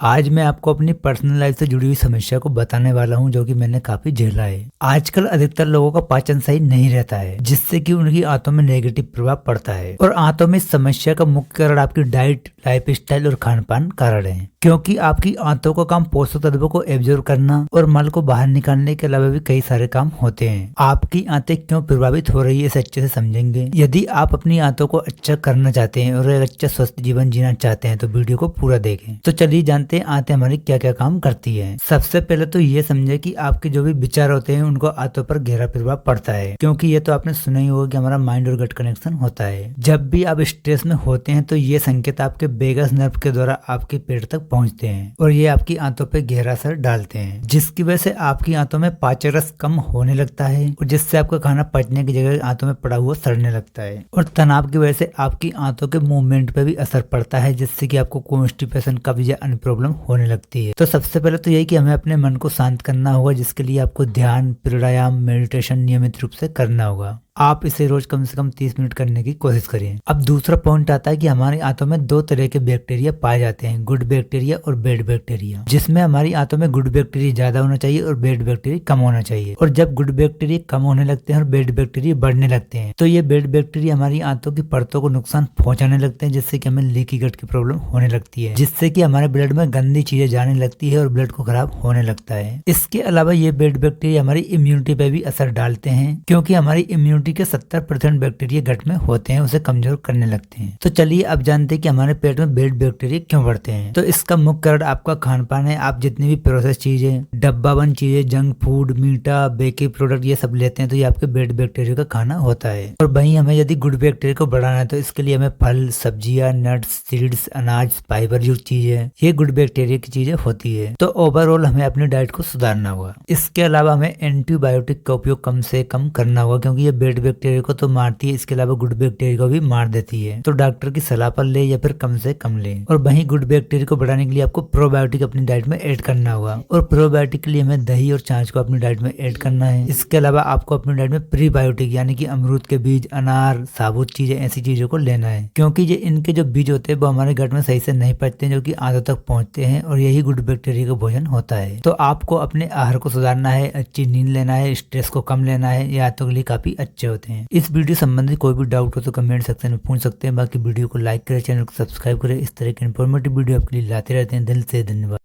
आज मैं आपको अपनी पर्सनल लाइफ से जुड़ी हुई समस्या को बताने वाला हूं जो कि मैंने काफी झेला है। आजकल अधिकतर लोगों का पाचन सही नहीं रहता है जिससे कि उनकी आंतों में नेगेटिव प्रभाव पड़ता है और आंतों में इस समस्या का मुख्य कारण आपकी डाइट, लाइफस्टाइल और खान पान कारण है। क्योंकि आपकी आंतों का काम पोषक तत्वों को एब्जॉर्ब करना और मल को बाहर निकालने के अलावा भी कई सारे काम होते हैं। आपकी आंतें क्यों प्रभावित हो रही है इसे अच्छे से समझेंगे। यदि आप अपनी आंतों को अच्छा करना चाहते हैं और एक अच्छा स्वस्थ जीवन जीना चाहते हैं तो वीडियो को पूरा देखें। तो चलिए जानते हैं आंतें हमारी क्या क्या काम करती है। सबसे पहले तो ये समझे कि आपके जो भी विचार होते हैं उनको आंतों पर गहरा प्रभाव पड़ता है, क्योंकि ये तो आपने सुना ही होगा कि हमारा माइंड और गट कनेक्शन होता है। जब भी आप स्ट्रेस में होते हैं तो ये संकेत आपके वेगस नर्व के द्वारा आपके पेट तक पहुंचते हैं और ये आपकी आंतों पे गहरा असर डालते हैं, जिसकी वजह से आपकी आंतों में पाचन रस कम होने लगता है और जिससे आपका खाना पचने की जगह आंतों में पड़ा हुआ सड़ने लगता है। और तनाव की वजह से आपकी आंतों के मूवमेंट पे भी असर पड़ता है, जिससे कि आपको कॉन्स्टिपेशन, कब्ज या अन्य प्रॉब्लम होने लगती है। तो सबसे पहले तो यही कि हमें अपने मन को शांत करना होगा, जिसके लिए आपको ध्यान, प्राणायाम, मेडिटेशन नियमित रूप से करना होगा। आप इसे रोज कम से कम 30 मिनट करने की कोशिश करें। अब दूसरा पॉइंट आता है कि हमारी आंतों में दो तरह के बैक्टीरिया पाए जाते हैं, गुड बैक्टीरिया और बैड बैक्टीरिया, जिसमें हमारी आंतों में गुड बैक्टीरिया ज्यादा होना चाहिए और बैड बैक्टीरिया कम होना चाहिए। और जब गुड बैक्टीरिया कम होने लगते हैं और बैड बैक्टीरिया बढ़ने लगते हैं तो ये बैड बैक्टीरिया हमारी आंतों की परतों को नुकसान पहुंचाने लगते हैं, जिससे कि हमें लीकी गट की प्रॉब्लम होने लगती है, जिससे कि हमारे ब्लड में गंदी चीजें जाने लगती है और ब्लड को खराब होने लगता है। इसके अलावा ये बैड बैक्टीरिया हमारी इम्यूनिटी पे भी असर डालते हैं, क्योंकि हमारी इम्यूनिटी के 70% बैक्टीरिया गट में होते हैं, उसे कमजोर करने लगते हैं। तो चलिए अब जानते हैं कि हमारे पेट में बैड बैक्टीरिया क्यों बढ़ते हैं। तो इसका मुख्य कारण आपका खान पान है। आप जितनी भी प्रोसेस चीजें, डब्बाबंद चीजें, जंक फूड, मीठा, बेकरी प्रोडक्ट ये सब लेते हैं तो ये आपके बैड बैक्टीरिया का खाना होता है। और वहीं हमें यदि गुड बैक्टीरिया को बढ़ाना है तो इसके लिए हमें फल, सब्जियां, नट्स, सीड्स, अनाज, फाइबर युक्त चीजें, ये गुड बैक्टीरिया की चीजें होती है। तो ओवरऑल हमें अपनी डाइट को सुधारना होगा। इसके अलावा हमें एंटीबायोटिक का उपयोग कम से कम करना होगा, क्योंकि ये बैड बैक्टीरिया को तो मारती है, इसके अलावा गुड बैक्टीरिया को भी मार देती है। तो डॉक्टर की सलाह पर ले या फिर कम से कम ले। और वहीं गुड बैक्टीरिया को बढ़ाने के लिए आपको प्रोबायोटिक अपनी डाइट में ऐड करना होगा। और प्रोबायोटिक के लिए हमें दही और छाछ को अपनी डाइट में ऐड करना है। इसके अलावा आपको अपनी डाइट में प्रीबायोटिक यानी कि अमरूद के बीज, अनार, साबुत चीजें, ऐसी चीजों को लेना है, क्योंकि ये इनके जो बीज होते हैं वो हमारे गट में सही से नहीं पचते हैं, जो कि आंतों तक पहुंचते हैं और यही गुड बैक्टीरिया का भोजन होता है। तो आपको अपने आहार को सुधारना है, अच्छी नींद लेना है, स्ट्रेस को कम लेना है, ये आंतों के लिए काफी अच्छे होते हैं। इस वीडियो संबंधित कोई भी डाउट हो तो कमेंट सेक्शन में पूछ सकते हैं। बाकी वीडियो को लाइक करें, चैनल को सब्सक्राइब करें। इस तरह के इन्फॉर्मेटिव वीडियो आपके लिए लाते रहते हैं। दिल से धन्यवाद।